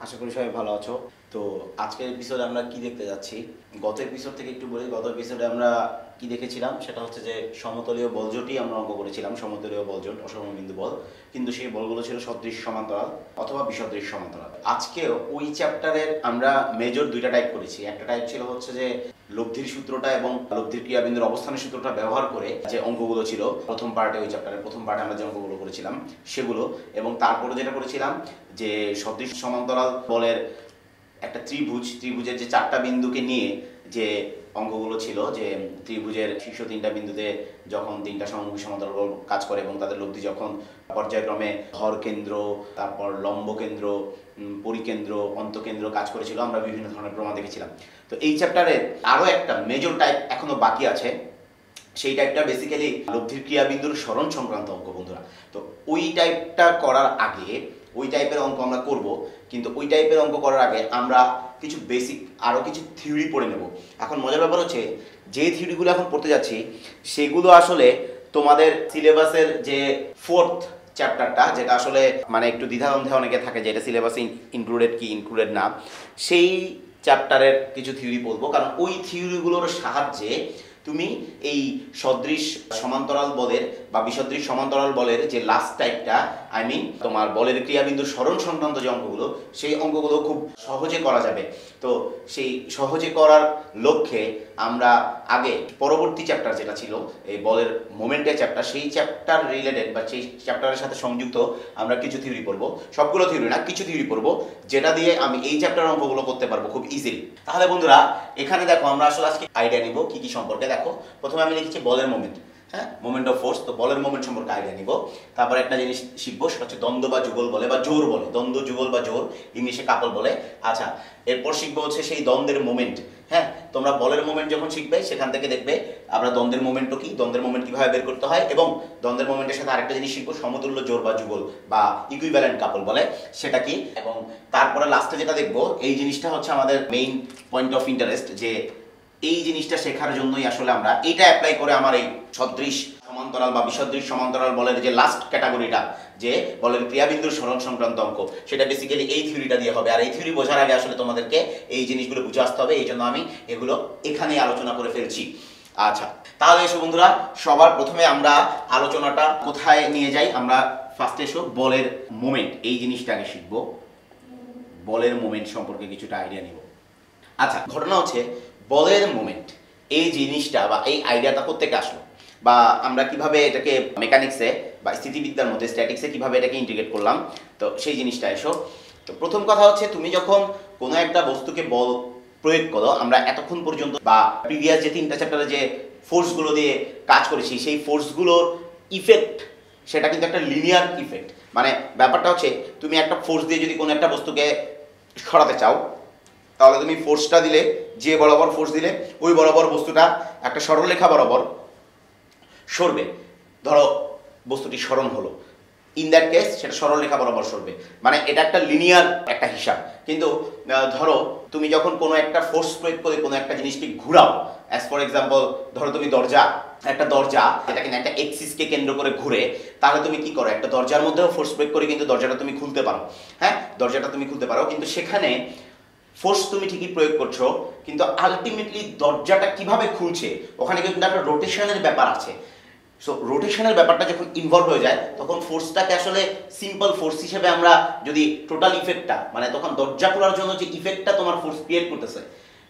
আশা করি সবাই ভালো আছো। তো আজকের এপিসোডে আমরা কি দেখতে যাচ্ছি, গত এপিসোড থেকে একটু বলি। গত এপিসোডে আমরা কি দেখেছিলাম সেটা হচ্ছে যে সমতলীয় বলজোটই আমরা অঙ্ক করেছিলাম, সমতলীয় বলজোট, অসমবিন্দু বল। কিন্তু সেই বলগুলো ছিল সদৃশ সমান্তরাল অথবা বিসদৃশ সমান্তরাল। আজকে ওই চ্যাপ্টারের আমরা মেজর দুইটা টাইপ করেছি। একটা টাইপ ছিল হচ্ছে যে লব্ধির সূত্রটা এবং লব্ধির ক্রিয়াবিন্দুর অবস্থানের সূত্রটা ব্যবহার করে যে অঙ্কগুলো ছিল প্রথম পার্টে, ওই চ্যাপ্টারের প্রথম পার্টে আমরা যে অঙ্কগুলো করেছিলাম সেগুলো, এবং তারপরে যেটা করেছিলাম যে সদৃশ সমান্তরাল বলের একটা ত্রিভুজের যে চারটা বিন্দুকে নিয়ে যে অঙ্কগুলো ছিল, যে ত্রিভুজের শীর্ষ তিনটা বিন্দুতে যখন তিনটা সমমুখী সমান্তরাল বল কাজ করে এবং তাদের লব্ধি যখন পর্যায়ক্রমে হর কেন্দ্র, তারপর লম্ব কেন্দ্র, পরিকেন্দ্র, অন্তকেন্দ্র কাজ করেছিল, আমরা বিভিন্ন ধরনের প্রমাণ দেখেছিলাম। তো এই চ্যাপ্টারে আরও একটা মেজর টাইপ এখনো বাকি আছে। সেই টাইপটা বেসিক্যালি লব্ধির ক্রিয়াবিন্দুর সরণ সংক্রান্ত অঙ্ক বন্ধুরা। তো ওই টাইপটা করার আগে, ওই টাইপের অঙ্ক আমরা করব, কিন্তু ওই টাইপের অঙ্ক করার আগে আমরা কিছু বেসিক আরও কিছু থিওরি পড়ে নেব। এখন মজার ব্যাপার হচ্ছে যে থিওরিগুলো এখন পড়তে যাচ্ছি সেগুলো আসলে তোমাদের সিলেবাসের যে ফোর্থ চ্যাপ্টারটা, যেটা আসলে মানে একটু দ্বিধাদ্বন্দ্বে অনেকে থাকে যে এটা সিলেবাসে ইনক্লুডেড কি ইনক্লুডেড না, সেই চ্যাপ্টারের কিছু থিওরি বলবো। কারণ ওই থিওরিগুলোর সাহায্যে তুমি এই সদৃশ সমান্তরাল বলের বা বিসদৃশ সমান্তরাল বলের যে লাস্ট টাইপটা, আই মিন তোমার বলের ক্রিয়াবিন্দুর সরণ সংক্রান্ত যে অঙ্কগুলো, সেই অঙ্কগুলো খুব সহজে করা যাবে। তো সেই সহজে করার লক্ষ্যে আমরা আগে পরবর্তী চ্যাপ্টার যেটা ছিল এই বলের মোমেন্টের চ্যাপ্টার, সেই চ্যাপ্টার রিলেটেড বা সেই চ্যাপ্টারের সাথে সংযুক্ত আমরা কিছু থিওরি পড়বো। সবগুলো থিওরি না, কিছু থিওরি পড়বো, যেটা দিয়ে আমি এই চ্যাপ্টার অঙ্কগুলো করতে পারবো খুব ইজিলি। তাহলে বন্ধুরা এখানে দেখো আমরা আসলে আজকে আইডিয়া নিব কি কি সম্পর্কে। দেখো প্রথমে আমি লিখেছি বলের মোমেন্ট, হ্যাঁ, মোমেন্ট অফ ফোর্স। তো বলের মোমেন্ট সম্পর্কে আইডিয়া নিব। তারপর একটা জিনিস শিখবো, সেটা হচ্ছে দ্বন্দ্ব বা যুগল বলে বা জোর বলে, দ্বন্দ্ব যুগল বা জোর, ইংলিশে কাপল বলে। আচ্ছা, এরপর শিখবো হচ্ছে সেই দ্বন্দ্বের মোমেন্ট। হ্যাঁ, তোমরা বলের মোমেন্ট যখন শিখবে সেখান থেকে দেখবে আমরা দ্বন্দ্বের মোমেন্টও কি, দ্বন্দ্বের মোমেন্ট কিভাবে বের করতে হয়, এবং দ্বন্দ্বের মোমেন্টের সাথে আরেকটা জিনিস শিখবো সমতুল্য জোর বা যুগল বা ইকুইভ্যালেন্ট কাপল বলে, সেটা কি। এবং তারপরে লাস্টে যেটা দেখবো, এই জিনিসটা হচ্ছে আমাদের মেইন পয়েন্ট অফ ইন্টারেস্ট, যে এই জিনিসটা শেখার জন্যই আসলে আমরা এটা অ্যাপ্লাই করে আমার এই সদৃশ সমান্তরাল বা বিসদৃশ সমান্তরাল বলের যে লাস্ট ক্যাটাগরিটা, যে বলের ক্রিয়াবিন্দুর সরণ সংক্রান্ত অঙ্ক, সেটা বেসিক্যালি এই থিওরিটা দিয়ে হবে। আর এই থিওরি বোঝার আগে আসলে তোমাদেরকে এই জিনিসগুলো বুঝে আসতে হবে, এই জন্য আমি এগুলো এখানেই আলোচনা করে ফেলছি। আচ্ছা, তাহলে এসো বন্ধুরা, সবার প্রথমে আমরা আলোচনাটা কোথায় নিয়ে যাই। আমরা ফার্স্টে এসো বলের মোমেন্ট, এই জিনিসটা আগে শিখবো। বলের মোমেন্ট সম্পর্কে কিছুটা আইডিয়া নিব। আচ্ছা, ঘটনা হচ্ছে বলের মোমেন্ট এই জিনিসটা বা এই আইডিয়াটা কোত্থেকে আসলো, বা আমরা কিভাবে এটাকে মেকানিক্সে বা স্থিতিবিদ্যার মধ্যে স্ট্যাটিক্সে কিভাবে এটাকে ইন্টিগ্রেট করলাম, তো সেই জিনিসটা এসো। তো প্রথম কথা হচ্ছে, তুমি যখন কোনো একটা বস্তুকে বল প্রয়োগ করো, আমরা এতক্ষণ পর্যন্ত বা প্রিভিয়াস যে তিনটা চ্যাপ্টারে যে ফোর্সগুলো দিয়ে কাজ করেছি, সেই ফোর্সগুলোর ইফেক্ট সেটা কিন্তু একটা লিনিয়ার ইফেক্ট। মানে ব্যাপারটা হচ্ছে, তুমি একটা ফোর্স দিয়ে যদি কোনো একটা বস্তুকে সরাতে চাও, তাহলে তুমি ফোর্সটা দিলে, যে বরাবর ফোর্স দিলে ওই বরাবর বস্তুটা একটা সরলরেখা বরাবর সরবে। ধরো বস্তুটি সরণ হলো, ইন দ্যাট কেস সেটা সরলরেখা বরাবর সরবে, মানে এটা একটা লিনিয়ার একটা হিসাব। কিন্তু ধরো তুমি যখন কোনো একটা ফোর্স প্রয়োগ করে কোনো একটা জিনিসকে ঘুরাও, অ্যাজ ফর এক্সাম্পল ধরো তুমি একটা দরজা যেটা কিনা একটা এক্সিসকে কেন্দ্র করে ঘুরে, তাহলে তুমি কি করো, একটা দরজার মধ্যেও ফোর্স প্রয়োগ করে কিন্তু দরজাটা তুমি খুলতে পারো। হ্যাঁ, দরজাটা তুমি খুলতে পারো, কিন্তু সেখানে ফোর্স তুমি ঠিকই প্রয়োগ করছো, কিন্তু আলটিমেটলি দরজাটা কিভাবে খুলছে ওখানে কিন্তু একটা রোটেশনের ব্যাপার আছে। সো রোটেশনের ব্যাপারটা যখন ইনভলভ হয়ে যায়, তখন ফোর্সটাকে আসলে সিম্পল ফোর্স হিসেবে আমরা যদি টোটাল ইফেক্টটা, মানে তখন দরজা খোলার জন্য যে ইফেক্টটা তোমার ফোর্স ক্রিয়েট করতেছে,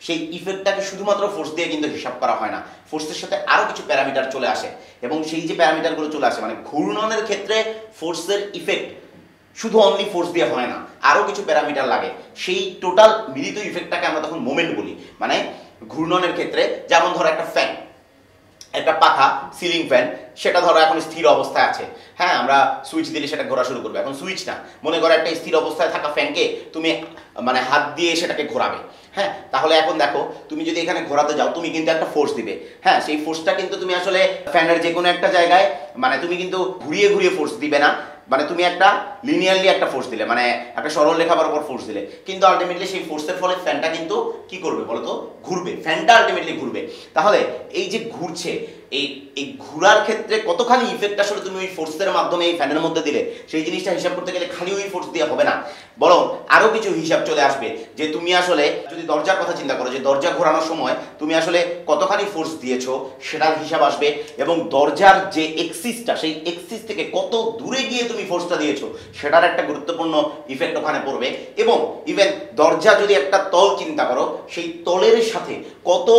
সেই ইফেক্টটাকে শুধুমাত্র ফোর্স দিয়ে কিন্তু হিসাব করা হয় না, ফোর্সের সাথে আরও কিছু প্যারামিটার চলে আসে। এবং সেই যে প্যারামিটারগুলো চলে আসে, মানে ঘূর্ণনের ক্ষেত্রে ফোর্সের ইফেক্ট শুধু অনলি ফোর্স দিয়ে হয় না, আরও কিছু প্যারামিটার লাগে। সেই টোটাল মিলিত ইফেক্টটাকে আমরা তখন মোমেন্ট বলি। মানে ঘূর্ণনের ক্ষেত্রে, যেমন ধরো একটা ফ্যান, একটা পাখা, সিলিং ফ্যান, সেটা ধরো এখন স্থির অবস্থায় আছে। হ্যাঁ, আমরা সুইচ দিলে সেটা ঘোরা শুরু করবে। এখন সুইচ না, মনে করো একটা স্থির অবস্থায় থাকা ফ্যানকে তুমি মানে হাত দিয়ে সেটাকে ঘোরাবে। হ্যাঁ, তাহলে এখন দেখো তুমি যদি এখানে ঘোরাতে যাও, তুমি কিন্তু একটা ফোর্স দিবে। হ্যাঁ, সেই ফোর্সটা কিন্তু তুমি আসলে ফ্যানের যে কোনো একটা জায়গায়, মানে তুমি কিন্তু ঘুরিয়ে ঘুরিয়ে ফোর্স দিবে না, মানে তুমি একটা লিনিয়ারলি একটা ফোর্স দিলে, মানে একটা সরল রেখা বরাবর ফোর্স দিলে, কিন্তু আলটিমেটলি সেই ফোর্সের ফলে ফ্যানটা কিন্তু কি করবে বলো তো, ঘুরবে। ফ্যানটা আলটিমেটলি ঘুরবে। তাহলে এই যে ঘুরছে, এই এই ঘোরার ক্ষেত্রে কতখানি ইফেক্ট আসলে তুমি ওই ফোর্সের মাধ্যমে এই ফ্যানের মধ্যে দিলে, সেই জিনিসটা হিসাব করতে গেলে খালি ওই ফোর্স দিয়ে হবে না, বরং আরো কিছু হিসাব চলে আসবে যে তুমি আসলে যদি দরজার কথা চিন্তা করো, যে দরজা ঘোরানোর সময় তুমি আসলে কতখানি ফোর্স দিয়েছো সেটার হিসাব আসবে, এবং দরজার যে এক্সিসটা, সেই এক্সিস থেকে কত দূরে গিয়ে তুমি ফোর্সটা দিয়েছো সেটার একটা গুরুত্বপূর্ণ ইফেক্ট ওখানে পড়বে। এবং ইভেন দরজা যদি একটা তল চিন্তা করো, সেই তলের সাথে কত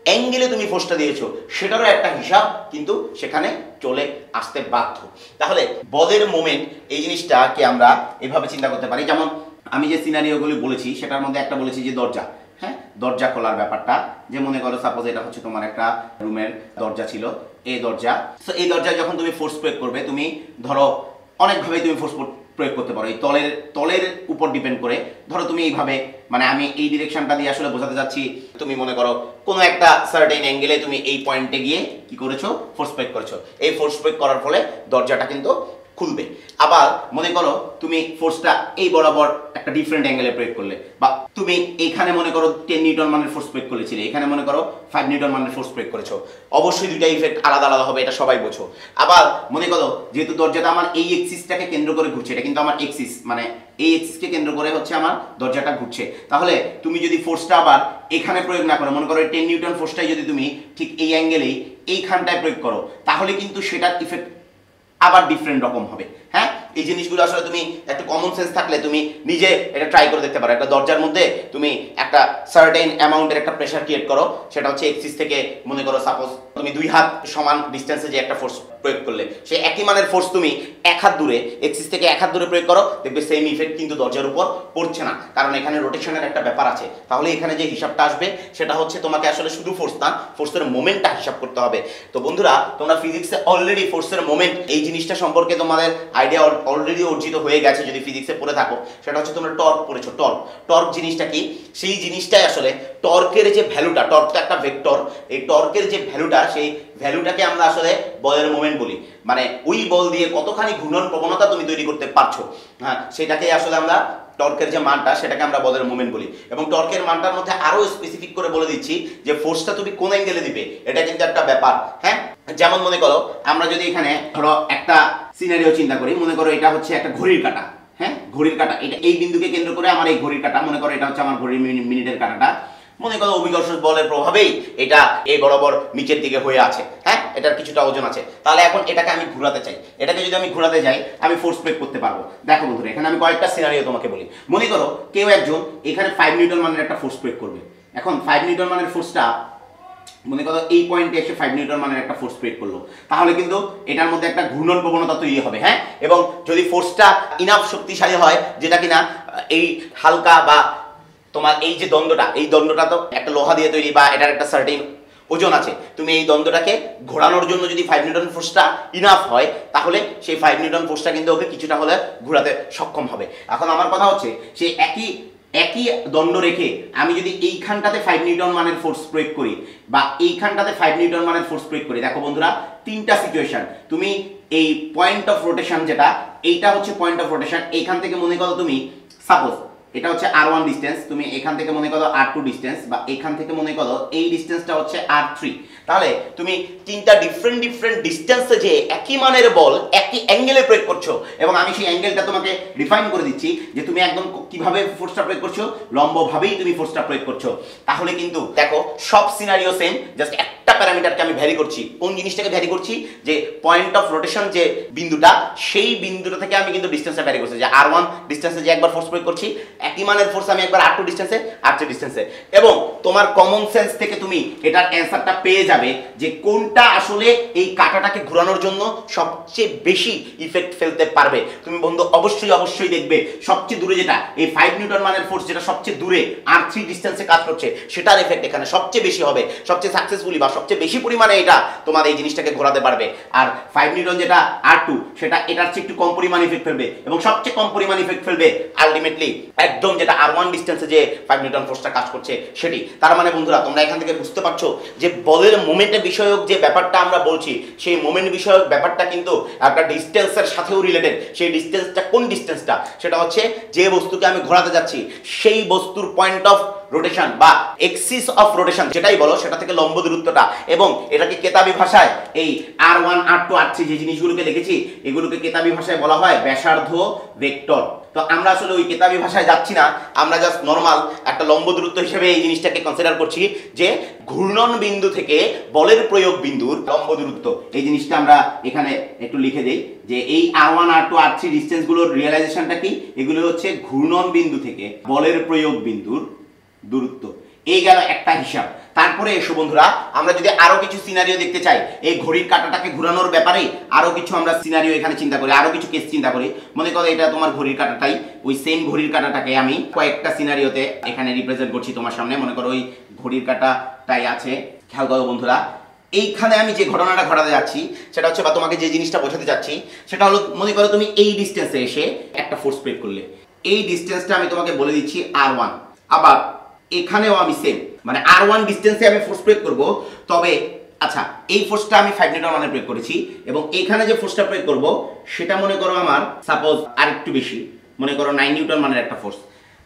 অ্যাঙ্গেলে তুমি ফোর্সটা দিয়েছো সেটারও একটা হিসাব কিন্তু সেখানে চলে আসতে বাধ্য। তাহলে বলের মোমেন্ট এই জিনিসটাকে আমরা এভাবে চিন্তা করতে পারি, যেমন আমি যে সিনারিওগুলি বলেছি সেটার মধ্যে একটা বলেছি যে দরজা, হ্যাঁ, দরজা খোলার ব্যাপারটা, যে মনে করো সাপোজ এটা হচ্ছে তোমার একটা রুমের দরজা ছিল, এই দরজা, তো এই দরজায় যখন তুমি ফোর্স প্রয়োগ করবে, তুমি ধরো অনেকভাবেই তুমি ফোর্স প্রয়োগ করতে পারো, এই তলের উপর ডিপেন্ড করে। ধরো তুমি এইভাবে, মানে আমি এই ডিরেকশনটা দিয়ে আসলে বোঝাতে যাচ্ছি, তুমি মনে করো কোনো একটা সার্টেন অ্যাঙ্গেলে তুমি এই পয়েন্টে গিয়ে কি করেছো, ফোর্স প্রয়োগ করেছো, এই ফোর্স প্রয়োগ করার ফলে দরজাটা কিন্তু খুলবে। আবার মনে করো তুমি ফোর্সটা এই বরাবর একটা ডিফারেন্ট অ্যাঙ্গেলে প্রয়োগ করলে, বা তুমি এখানে মনে করো 10 নিউটন মানের ফোর্স প্রয়োগ করেছিলে, এখানে মনে করো 5 নিউটন মানের ফোর্স প্রয়োগ করেছো, অবশ্যই দুইটা ইফেক্ট আলাদা আলাদা হবে, এটা সবাই বোঝো। আবার মনে করো যেহেতু দরজাটা আমার এই এক্সিসটাকে কেন্দ্র করে ঘুরছে, এটা কিন্তু আমার এক্সিস, মানে এই এক্সিসকে কেন্দ্র করে হচ্ছে আমার দরজাটা ঘুরছে, তাহলে তুমি যদি ফোর্সটা আবার এখানে প্রয়োগ না করো, মনে করো 10 নিউটন ফোর্সটাই যদি তুমি ঠিক এই অ্যাঙ্গেলেই এইখানটায় প্রয়োগ করো, তাহলে কিন্তু সেটার ইফেক্ট আবার ডিফারেন্ট রকম হবে। হ্যাঁ, এই জিনিসগুলো আসলে তুমি একটু কমন সেন্স থাকলে তুমি নিজে এটা ট্রাই করে দেখতে পারো। একটা দরজার মধ্যে তুমি একটা সার্টেন অ্যামাউন্টের একটা প্রেশার ক্রিয়েট করো, সেটা হচ্ছে এক্সিস থেকে মনে করো সাপোজ তুমি 2 হাত সমান ডিস্টেন্সে যে একটা ফোর্স প্রয়োগ করলে, সেই একই মানের ফোর্স তুমি 1 হাত দূরে, এক্সিস থেকে 1 হাত দূরে প্রয়োগ করো, দেখবে সেম ইফেক্ট কিন্তু দরজার উপর পড়ছে না, কারণ এখানে রোটেশনের একটা ব্যাপার আছে। তাহলে এখানে যে হিসাবটা আসবে সেটা হচ্ছে তোমাকে আসলে শুধু ফোর্স না, ফোর্সের মোমেন্টটা হিসাব করতে হবে। তো বন্ধুরা, তোমরা ফিজিক্সে অলরেডি ফোর্সের মোমেন্ট এই জিনিসটা সম্পর্কে তোমাদের আইডিয়া অলরেডি অর্জিত হয়ে গেছে যদি ফিজিক্সে পড়ে থাকো। সেটা হচ্ছে তোমরা টর্ক পড়েছো। টর্ক জিনিসটা কি, সেই জিনিসটাই আসলে টর্কের যে ভ্যালুটা, টর্ক তো একটা ভেক্টর, এই টর্কের যে ভ্যালুটা, সেই ভ্যালুটাকে আমরা আসলে বলের মোমেন্ট বলি। মানে ওই বল দিয়ে কতখানি ঘূর্ণন প্রবণতা তুমি তৈরি করতে পারছো, হ্যাঁ, সেটাকে আসলে আমরা টর্কের যে মানটা, সেটাকে আমরা বলের মোমেন্ট বলি। এবং টর্কের মানটার মধ্যে আরো স্পেসিফিক করে বলে দিচ্ছি যে ফোর্সটা তুমি কোন অ্যাঙ্গেলে দিবে, এটা কিন্তু একটা ব্যাপার। হ্যাঁ, যেমন মনে করো আমরা যদি এখানে ধরো একটা সিনারিও চিন্তা করি, মনে করো এটা হচ্ছে একটা ঘড়ির কাঁটা, হ্যাঁ, ঘড়ির কাঁটা, এটা এই বিন্দুকে কেন্দ্র করে আমার এই ঘড়ির কাঁটা, মনে করো এটা হচ্ছে আমার ঘড়ির মিনিটের কাঁটাটা, মনে করো অভিকর্ষ বলের প্রভাবেই এটা এই বরাবর নিচের দিকে হয়ে আছে, হ্যাঁ, এটার কিছুটা ওজন আছে। তাহলে এখন এটাকে আমি ঘোরাতে চাই, এটাকে যদি আমি ঘোরাতে যাই আমি ফোর্স প্রয়োগ করতে পারবো। দেখো বন্ধুরা, এখানে আমি কয়েকটা সিনারিও তোমাকে বলি। মনে করো কেউ একজন এখানে 5 নিউটন মানের একটা ফোর্স প্রয়োগ করবে। এখন 5 নিউটন মানের ফোর্সটা মনে করো এই পয়েন্টে এসে 5 নিউটন মানের একটা ফোর্স প্রয়োগ করলো, তাহলে কিন্তু এটার মধ্যে একটা ঘূর্ণন প্রবণতা তৈরি হবে। হ্যাঁ, এবং যদি ফোর্সটা ইনাফ শক্তিশালী হয়, যেটা কিনা এই হালকা বা তোমার এই যে দ্বন্দ্বটা, এই দ্বন্দ্বটা তো একটা লোহা দিয়ে তৈরি বা এটার একটা সার্টেন ওজন আছে, তুমি এই দ্বন্দ্বটাকে ঘোরানোর জন্য যদি 5 নিউটন ফোর্সটা ইনাফ হয়, তাহলে সেই 5 নিউটন ফোর্সটা কিন্তু ওকে কিছুটা হলে ঘোরাতে সক্ষম হবে। এখন আমার কথা হচ্ছে, সেই একই দণ্ড রেখে আমি যদি এইখানটাতে 5 নিউটন মানের ফোর্স প্রয়োগ করি বা এইখানটাতে 5 নিউটন মানের ফোর্স প্রয়োগ করি, দেখো বন্ধুরা, তিনটা সিচুয়েশন। তুমি এই পয়েন্ট অফ রোটেশন, যেটা এইটা হচ্ছে পয়েন্ট অফ রোটেশন, এইখান থেকে মনে করো তুমি সাপোজ এটা হচ্ছে r1 ডিসটেন্স, তুমি এখান থেকে মনে করো r2 ডিসটেন্স, বা এখান থেকে মনে করো এই ডিসটেন্সটা হচ্ছে r3। তাহলে তুমি তিনটা ডিফারেন্ট ডিসটেন্সে যে একই মানের বল একই অ্যাঙ্গেলে প্রয়োগ করছো, এবং আমি সেই অ্যাঙ্গেলটা তোমাকে ডিফাইন করে দিচ্ছি যে তুমি একদম কিভাবে ফোর্সটা প্রয়োগ করছো, লম্বভাবেই তুমি ফোর্সটা প্রয়োগ করছো। তাহলে কিন্তু দেখো সব সিনারিও সেম, জাস্ট একটা প্যারামিটারকে আমি ভ্যারি করছি। কোন জিনিসটাকে ভ্যারি করছি, যে পয়েন্ট অফ রোটেশন যে বিন্দুটা, সেই বিন্দুটা থেকে আমি কিন্তু ডিসটেন্সটা ভ্যারি করছি, যে r1 ডিসটেন্সে যে একবার ফোর্স প্রয়োগ করছি, একই মানের ফোর্স আমি একবার r2 ডিসটেন্সে, r3 ডিসটেন্সে। এবং তোমার কমন সেন্স থেকে তুমি এটার অ্যান্সারটা পেয়ে যাবে যে কোনটা আসলে এই কাঁটাটাকে ঘোরানোর জন্য সবচেয়ে বেশি ইফেক্ট ফেলতে পারবে। তুমি বন্ধু অবশ্যই দেখবে সবচেয়ে দূরে যেটা, এই 5 নিউটন মানের ফোর্স যেটা সবচেয়ে দূরে r3 ডিসটেন্সে কাজ করছে, সেটার এফেক্ট এখানে সবচেয়ে বেশি হবে, সবচেয়ে সাকসেসফুলি বা সবচেয়ে বেশি পরিমাণে এটা তোমার এই জিনিসটাকে ঘোরাতে পারবে। আর 5 নিউটন যেটা r2, সেটা এটার চেয়ে একটু কম পরিমাণ ইফেক্ট ফেলবে, এবং সবচেয়ে কম পরিমাণ ইফেক্ট ফেলবে আলটিমেটলি একদম যেটা r1 ডিসটেন্সে যে 5 নিউটন ফোর্সটা কাজ করছে সেটি। তার মানে বন্ধুরা, তোমরা এখান থেকে বুঝতে পারছো যে বলের মোমেন্টের বিষয়ক যে ব্যাপারটা আমরা বলছি, সেই মোমেন্ট বিষয়ক ব্যাপারটা কিন্তু একটা ডিসটেন্সের সাথেও রিলেটেড। সেই ডিসটেন্সটা কোন ডিসটেন্সটা, সেটা হচ্ছে যে বস্তুকে আমি ঘোরাতে যাচ্ছি সেই বস্তুর পয়েন্ট অফ রোটেশন বা এক্সিস অফ রোটেশন যেটাই বলো সেটা থেকে লম্ব দূরত্বটা, এবং এটাকে কেতাবি ভাষায় এই R1 R2 R3 যে জিনিসগুলোকে লিখেছি এগুলোকে কেতাবি ভাষায় বলা হয় ব্যাসার্ধ ভেক্টর। তো আমরা আসলে ওই কেতাবি ভাষায় যাচ্ছি না, আমরা জাস্ট নরমাল একটা লম্ব দূরত্ব হিসেবে এই জিনিসটাকে কনসিডার করছি যে ঘূর্ণন বিন্দু থেকে বলের প্রয়োগ বিন্দুর লম্ব দূরত্ব। এই জিনিসটা আমরা এখানে একটু লিখে দেই যে এই R1 R2 R3 ডিসটেন্সগুলোর রিয়েলাইজেশনটা কি, এগুলো হচ্ছে ঘূর্ণন বিন্দু থেকে বলের প্রয়োগ বিন্দুর দূরত্ব। এই গেল একটা হিসাব। তারপরে এসো বন্ধুরা, আমরা যদি আরো কিছু সিনারিও দেখতে চাই এই ঘড়ির কাঁটাটাকে ঘোরানোর ব্যাপারে, আরো কিছু আমরা সিনারিও এখানে চিন্তা করি, আরো কিছু কেস চিন্তা করি। মনে করো এটা তোমার ঘড়ির কাঁটাটাই, ওই সেম ঘড়ির কাঁটাটাকে আমি কয়েকটা সিনারিওতে এখানে রিপ্রেজেন্ট করছি তোমার সামনে। মনে করো ওই ঘড়ির কাঁটাটাই আছে, খেয়াল করো বন্ধুরা। এইখানে আমি যে ঘটনাটা ঘটাতে যাচ্ছি সেটা হচ্ছে, বা তোমাকে যে জিনিসটা বোঝাতে যাচ্ছি সেটা হলো, মনে করো তুমি এই ডিস্টেন্সে এসে একটা ফোর্স প্রয়োগ করলে, এই ডিস্টেন্সটা আমি তোমাকে বলে দিচ্ছি R1, আবার এখানেও আমি সেম মানে R1 ডিস্টেন্সে আমি ফোর্স প্রয়োগ করব। তবে আচ্ছা, এই ফোর্সটা আমি 5 নিউটন মানে প্রয়োগ করেছি, এবং এখানে যে ফোর্সটা প্রয়োগ করব সেটা মনে করো আমার সাপোজ আরেকটু বেশি, মনে করো 9 নিউটন মানের একটা ফোর্স।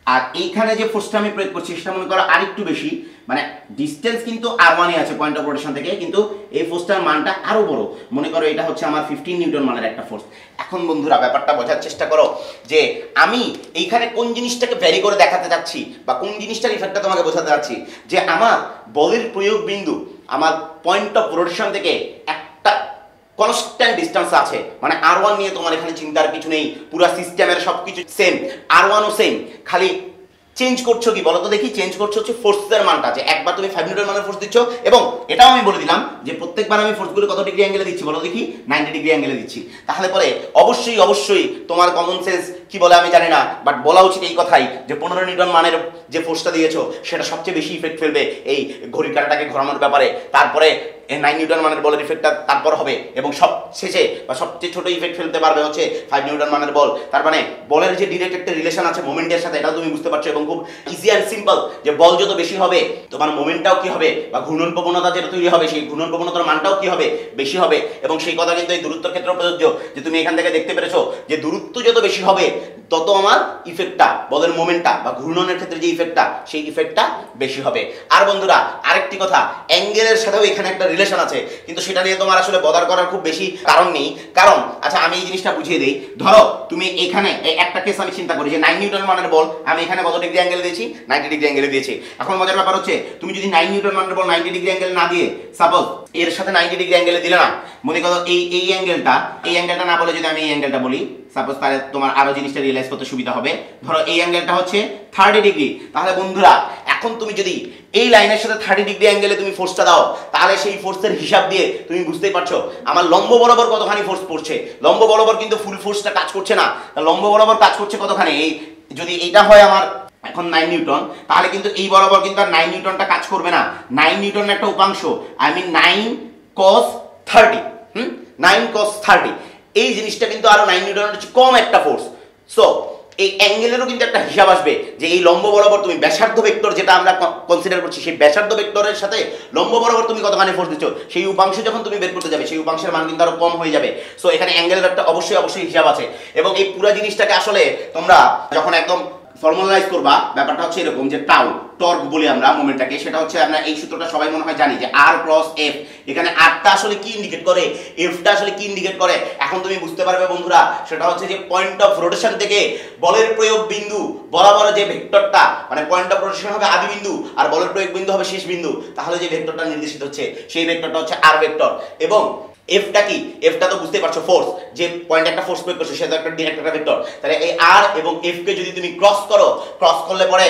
আর এইখানে যে ফোর্সটা আমি প্রয়োগ করছি সেটা মনে করো আরেকটু বেশি, মানে ডিস্টেন্স কিন্তু R1 এ আছে পয়েন্ট অফ রোটেশন থেকে, কিন্তু এই ফোর্সটার মানটা আরো বড়, মনে করো এটা হচ্ছে আমার 15 নিউটন মানের একটা ফোর্স। এখন বন্ধুরা ব্যাপারটা বোঝার চেষ্টা করো যে আমি এইখানে কোন জিনিসটাকে ভ্যারি করে দেখাতে যাচ্ছি, বা কোন জিনিসটার ইফেক্টটা তোমাকে বোঝাতে যাচ্ছি, যে আমার বলের প্রয়োগ বিন্দু আমার পয়েন্ট অফ রোটেশন থেকে একটা কনস্ট্যান্ট ডিস্টেন্স আছে। মানে R1 নিয়ে তোমার এখানে চিন্তার কিছু নেই, পুরো সিস্টেমের সবকিছু সেম, R1 ও সেম, খালি চেঞ্জ করছো কি বলো তো দেখি, চেঞ্জ করছো হচ্ছে ফোর্সের মানটা, যে একবার তুমি 5 নিউটন মানের ফোর্স দিচ্ছ, এবং এটাও আমি বলে দিলাম যে প্রত্যেকবার আমি ফোর্সগুলো কত ডিগ্রি অ্যাঙ্গেলে দিচ্ছি বলো দেখি, 90 ডিগ্রি অ্যাঙ্গেলে দিচ্ছি। তাহলে পরে অবশ্যই অবশ্যই তোমার কমন সেন্স কি বলে আমি জানি না, বাট বলা উচিত এই কথাই যে 15 নিউটন মানের যে ফোর্সটা দিয়েছো সেটা সবচেয়ে বেশি ইফেক্ট ফেলবে এই ঘড়ির কাঁটাটাকে ঘোরানোর ব্যাপারে। তারপরে 9 নিউটন মানের বলের ইফেক্টটা তারপর হবে, এবং সব শেষে বা সবচেয়ে ছোট ইফেক্ট ফেলতে পারবে হচ্ছে 5 নিউটন মানের বল। তার মানে বলের যে ডিরেক্ট একটা রিলেশন আছে মোমেন্টের সাথে, এটাও তুমি বুঝতে পারছো, এবং খুব ইজি অ্যান্ড সিম্পল যে বল যত বেশি হবে তোমার মোমেন্টটাও কি হবে, বা ঘূর্ণন প্রবণতা যেটা তৈরি হবে সেই ঘূর্ণন প্রবণতার মানটাও কি হবে, বেশি হবে। এবং সেই কথা কিন্তু এই দূরত্বের ক্ষেত্রে প্রযোজ্য, যে তুমি এখান থেকে দেখতে পেরেছো যে দূরত্ব যত বেশি হবে তত আমার ইফেক্টটা, বলের মোমেন্টটা বা ঘূর্ণনের ক্ষেত্রে যে ইফেক্টটা সেই ইফেক্টটা বেশি হবে। আর বন্ধুরা আরেকটি কথা, অ্যাঙ্গেলের সাথেও এখানে একটা রিলেশন আছে, কিন্তু সেটা নিয়ে তোমার আসলে বদার করার খুব বেশি কারণ নেই। কারণ আচ্ছা আমি এই জিনিসটা বুঝিয়ে দিই, ধরো তুমি এখানে একটা কেস আমি চিন্তা করি যে 9 নিউটন মানের বল আমি এখানে কত ডিগ্রি অ্যাঙ্গেল দিয়েছি, 90 ডিগ্রি অ্যাঙ্গেলে দিয়েছি। এখন মজার ব্যাপার হচ্ছে তুমি যদি 9 নিউটন মানের বল 90 ডিগ্রি অ্যাঙ্গেল না দিয়ে সাপোজ এর সাথে 90 ডিগ্রি অ্যাঙ্গেলে দিলে না, মনে করো এই অ্যাঙ্গেলটা না বলে যদি আমি এই অ্যাঙ্গেলটা বলি সাপোজ, তাহলে তোমার আরো জিনিসটা রিয়েলাইজ করতে সুবিধা হবে। ধরো এই অ্যাঙ্গেলটা হচ্ছে 30 ডিগ্রি, তাহলে বন্ধুরা এখন তুমি যদি এই লাইনের সাথে 30 ডিগ্রি অ্যাঙ্গেলে তুমি ফোর্সটা দাও, তাহলে সেই ফোর্সের হিসাব দিয়ে তুমি বুঝতেই পারছো আমার লম্ব বরাবর কতখানি ফোর্স পড়ছে। লম্ব বরাবর কিন্তু ফুল ফোর্সটা কাজ করছে না, লম্ব বরাবর কাজ করছে কতখানি, এই যদি এটা হয় আমার এখন 9 নিউটন, তাহলে কিন্তু এই বরাবর কিন্তু আর 9 নিউটনটা কাজ করবে না। 9 নিউটনের একটা উপাংশ, আই মিন 9 cos 30, 9 cos 30, এই জিনিসটা কিন্তু আরো 9 নিউটনের হচ্ছে কম একটা ফোর্স। সো এই অ্যাঙ্গেলেরও কিন্তু একটা হিসাব আসবে যে এই লম্ব বরাবর তুমি ব্যাসার্ধ ভেক্টর যেটা আমরা কনসিডার করছি, সেই ব্যাসার্ধ ভেক্টরের সাথে লম্ব বরাবর তুমি কতখানি ফোর্স দিচ্ছ, সেই উপাংশ যখন তুমি বের করতে যাবে সেই উপাংশের মান কিন্তু আরো কম হয়ে যাবে। সো এখানে অ্যাঙ্গেলের একটা অবশ্যই হিসাব আছে। এবং এই পুরো জিনিসটাকে আসলে তোমরা যখন একদম ফর্মালাইজ করবা, ব্যাপারটা হচ্ছে এরকম যে টাউ টর্ক বলি আমরা মোমেন্টটাকে, সেটা হচ্ছে আমরা এই সূত্রটা সবাই মনে হয় জানি যে R ক্রস F। এখানে Rটা আসলে কি ইন্ডিকেট করে, Fটা আসলে কি ইন্ডিকেট করে, এখন তুমি বুঝতে পারবে বন্ধুরা। সেটা হচ্ছে যে পয়েন্ট অফ রোটেশন থেকে বলের প্রয়োগ বিন্দু বরাবর যে ভেক্টরটা, মানে পয়েন্ট অফ রোটেশন হবে আদি বিন্দু আর বলের প্রয়োগ বিন্দু হবে শেষ বিন্দু, তাহলে যে ভেক্টরটা নির্দেশিত হচ্ছে সেই ভেক্টরটা হচ্ছে R ভেক্টর। এবং এফটা কি, এফটা তো বুঝতে পারছো ফোর্স, যে পয়েন্টে একটা ফোর্স প্রয়োগ করছো সেটা একটা ডিরেক্ট একটা ভেক্টর। তাহলে এই আর এবং এফ কে যদি তুমি ক্রস করো, ক্রস করলে পরে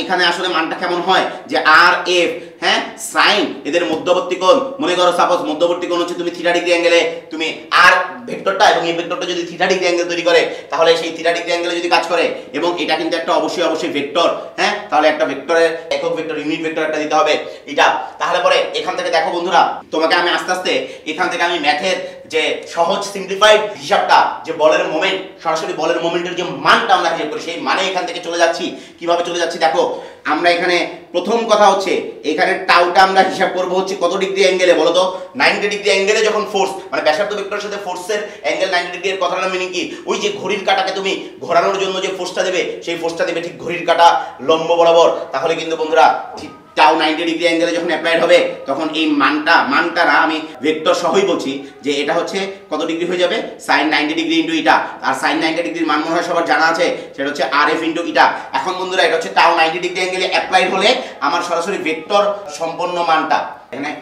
এখানে আসলে মানটা কেমন হয় যে আর এফ, হ্যাঁ, সাইন এদের মধ্যবর্তী কোণ, মনে করো সাপোজ মধ্যবর্তী কোণ হচ্ছে তুমি থিটা ডিগ্রি অ্যাঙ্গেলে, তুমি আর ভেক্টরটা এবং এই ভেক্টরটা যদি থিটা ডিগ্রি অ্যাঙ্গেল তৈরি করে, তাহলে সেই থিটা ডিগ্রি অ্যাঙ্গেলে যদি কাজ করে, এবং এটা কিন্তু একটা অবশ্যই ভেক্টর, হ্যাঁ, তাহলে একটা ভেক্টরের একক ভেক্টর ইউনিট ভেক্টর একটা দিতে হবে এটা। তাহলে পরে এখান থেকে দেখো বন্ধুরা, তোমাকে আমি আস্তে আস্তে এখান থেকে আমি ম্যাথের যে সহজ সিম্পলিফাইড হিসাবটা, যে বলের মোমেন্ট, সরাসরি বলের মোমেন্টের যে মানটা আমরা হিসাব করি, সেই মানে এখান থেকে চলে যাচ্ছি। কিভাবে চলে যাচ্ছি দেখো, আমরা এখানে প্রথম কথা হচ্ছে এখানে টাউটা আমরা হিসাব করব হচ্ছে কত ডিগ্রি অ্যাঙ্গেলে বলো তো, 90 ডিগ্রি অ্যাঙ্গেলে যখন ফোর্স, মানে ব্যাসার্ধ ভেক্টরের সাথে ফোর্সের অ্যাঙ্গেল 90 ডিগ্রি এর কথাটার মিনিং কি, ওই যে ঘড়ির কাঁটাকে তুমি ঘোরানোর জন্য যে ফোর্সটা দেবে, সেই ফোর্সটা দেবে ঠিক ঘড়ির কাঁটা লম্ব বরাবর। তাহলে কিন্তু বন্ধুরা ঠিক টাউ 90 ডিগ্রি অ্যাঙ্গেলে যখন অ্যাপ্লাইড হবে, তখন এই মানটা না, আমি ভেক্টর সহই বলছি যে এটা হচ্ছে কত ডিগ্রি হয়ে যাবে, sin 90 ডিগ্রি ইনটু ইটা। আর sin 90 ডিগ্রির মান মনে হয় সবার জানা আছে, সেটা হচ্ছে rf ইনটু ইটা। এখন বন্ধুরা এটা হচ্ছে টাউ 90 ডিগ্রি অ্যাঙ্গেলে অ্যাপ্লাইড হলে আমার সরাসরি ভেক্টর সম্পন্ন মানটা এখানে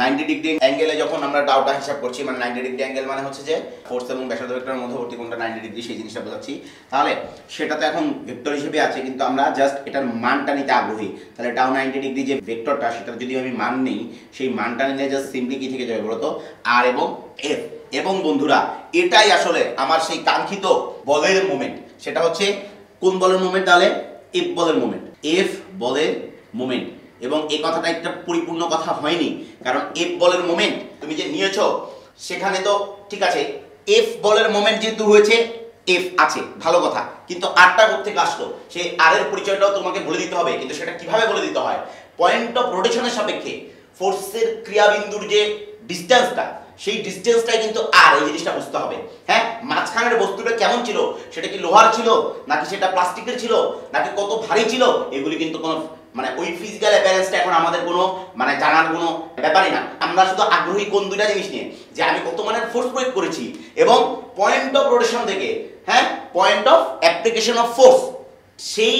90 ডিগ্রি অ্যাঙ্গেলে যখন আমরা টাউটা হিসাব করছি, মানে 90 ডিগ্রি অ্যাঙ্গেল মানে হচ্ছে যে ফোর্স এবং ব্যাসার্ধ ভেক্টরের মধ্যবর্তী কোণটা 90 ডিগ্রি, সেই জিনিসটা বোঝাচ্ছি। তাহলে সেটা তো এখন ভেক্টর হিসেবে আছে, কিন্তু আমরা জাস্ট এটার মানটা নিতে আগ্রহী। তাহলে টাউ 90 ডিগ্রি যে ভেক্টরটা, সেটার যদি আমি মান নেই, সেই মানটা নিলে জাস্ট সিম্পলি কি থেকে যাবে বলতো, আর এবং এফ। এবং বন্ধুরা এটাই আসলে আমার সেই কাঙ্ক্ষিত বলের মোমেন্ট। সেটা হচ্ছে কোন বলের মোমেন্ট, তাহলে এফ বলের মোমেন্ট, এফ বলের মোমেন্ট। এবং এই কথাটা একটা পরিপূর্ণ কথা হয়নি, কারণ এফ বলের মোমেন্ট তুমি যে নিয়েছো সেখানে তো ঠিক আছে, এফ বলের মোমেন্ট যেহেতু হয়েছে, এফ আছে, ভালো কথা, কিন্তু আরটা কোত্থেকে আসলো, সেই আর এর পরিচয়টাও তোমাকে বলে দিতে হবে। কিন্তু সেটা কিভাবে বলে দিতে হয়, পয়েন্ট অফ রোটেশনের সাপেক্ষে ফোর্সের ক্রিয়াবিন্দুর যে ডিস্টেন্সটা, সেই ডিস্টেন্সটাই কিন্তু আর, এই জিনিসটা বুঝতে হবে। হ্যাঁ, মাঝখানের বস্তুটা কেমন ছিল, সেটা কি লোহার ছিল নাকি সেটা প্লাস্টিকের ছিল নাকি কত ভারী ছিল, এগুলি কিন্তু কোনো মানে ওই ফিজিক্যাল অ্যাপিয়ারেন্সটা এখন আমাদের কোনো মানে জানার কোনো ব্যাপারই না। আমরা শুধু আগ্রহী কোন দুইটা জিনিস নিয়ে, যে আমি কত মানের ফোর্স প্রয়োগ করেছি এবং পয়েন্ট অফ রোটেশন থেকে, হ্যাঁ, point of application of force, সেই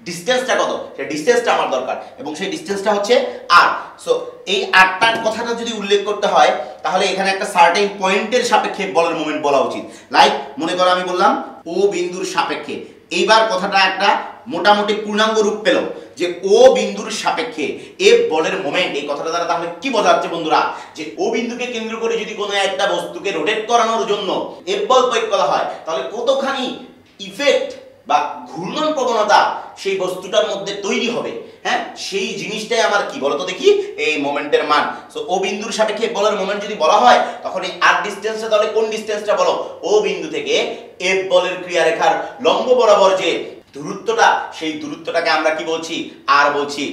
ডিস্টেন্সটা কত, সেই ডিস্টেন্সটা আমার দরকার, এবং সেই ডিস্টেন্সটা হচ্ছে আর। সো এই আরটার কথাটা যদি উল্লেখ করতে হয়, তাহলে এখানে একটা সার্টেন পয়েন্টের সাপেক্ষে বলের মোমেন্ট বলা উচিত। লাইক মনে করো আমি বললাম ও বিন্দুর সাপেক্ষে, এইবার কথাটা একটা মোটামুটি পূর্ণাঙ্গ রূপ পেল যে ও বিন্দুর সাপেক্ষে এফ বলের মোমেন্ট। এই কথাটা দ্বারা তাহলে কি বোঝাচ্ছে বন্ধুরা, যে ও বিন্দুকে কেন্দ্র করে যদি কোনো একটা বস্তুকে রোটেট করানোর জন্য এফ বল প্রয়োগ করা হয়, তাহলে কতখানি ইফেক্ট বা ঘূর্ণন প্রবণতা সেই বস্তুটার মধ্যে তৈরি হবে। হ্যাঁ, সেই জিনিসটাই আমার কি বলতো দেখি, এই মোমেন্টের মান। সো ও বিন্দুর সাপেক্ষে বলের মোমেন্ট যদি বলা হয়, তখন এই আর ডিসটেন্সটা, তাহলে কোন ডিসটেন্সটা বলো, ও বিন্দু থেকে এফ বলের ক্রিয়ারেখার লম্ব বরাবর যে দূরত্বটা, সেই দূরত্বটাকে আমরা কি বলছি, আর বলছি।